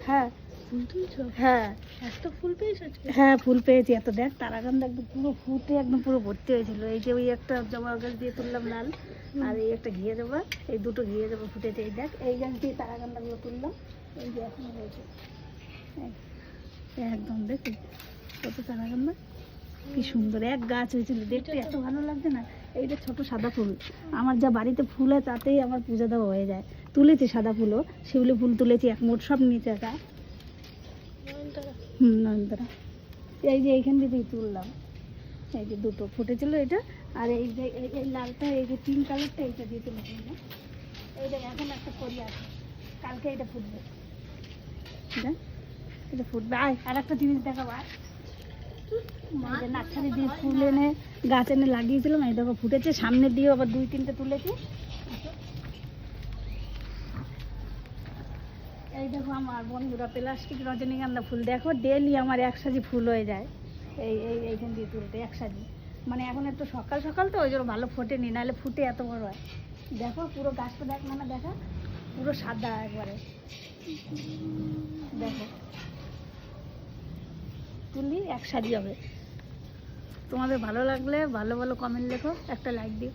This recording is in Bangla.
হ্যাঁ ফুল তুলছো? হ্যাঁ এত ফুল পেয়েছো আজকে? হ্যাঁ ফুল পেয়েছি এত। দেখ তারাকান্দা একদম পুরো ফুটে একদম পুরো ভর্তি হয়েছিল। এই যে ওই একটা জবা গাছ দিয়ে তুললাম লাল, আর এই একটা ঘিয়ে জবা, এই দুটো ঘিয়ে জবা ফুটেছে। এই দেখ এই গাছ দিয়ে তারাকান্দাগুলো তুললাম, এই যে এখনো রয়েছে একদম। দেখি কত তারাকান্দা, কি সুন্দর এক গাছ হয়েছিল, দেখতে এত ভালো লাগছে না। এইটা ছোট সাদা ফুল, আমার যা বাড়িতে ফুল হয় তাতেই আমার পূজা দেওয়া হয়ে যায়। তুলেছি সাদা ফুলও, শিউলি ফুল তুলেছি এক মোট, সব নিচে আছে। নয়নতারা এই যে এইখান দিয়েই তুললাম, এই যে দুটো ফুটেছিল এটা, আর এই যে এই লালটা, এই যে পিঙ্ক কালারটা, এইটা দিয়ে তুলেছি না। এইটা এখন একটা করি আছে, কালকে এটা ফুটবে, এটা ফুটবে। আর একটা জিনিস দেখাবো, নার্সারি দিয়ে ফুল এনে গাছ এনে লাগিয়েছিলাম, এই দেখো ফুটেছে। সামনে দিয়ে আবার 2-3টে তুলেছি। এই দেখো আমার বন্ধুরা প্লাস্টিক রজনীগন্ধা ফুল, দেখো ডেলি আমার এক সাজি ফুল হয়ে যায় এইখান দিয়ে তুলতে, এক সাজি। মানে এখন একটু সকাল সকাল তো ওই জন্য ভালো ফোটেনি, নাহলে ফুটে এত বড় হয়। দেখো পুরো গাছটা দেখ, মানে দেখা পুরো সাদা একবারে। দেখো তুললি এক সাজি হবে। তোমাদের ভালো লাগলে ভালো ভালো কমেন্ট লেখো, একটা লাইক দিও।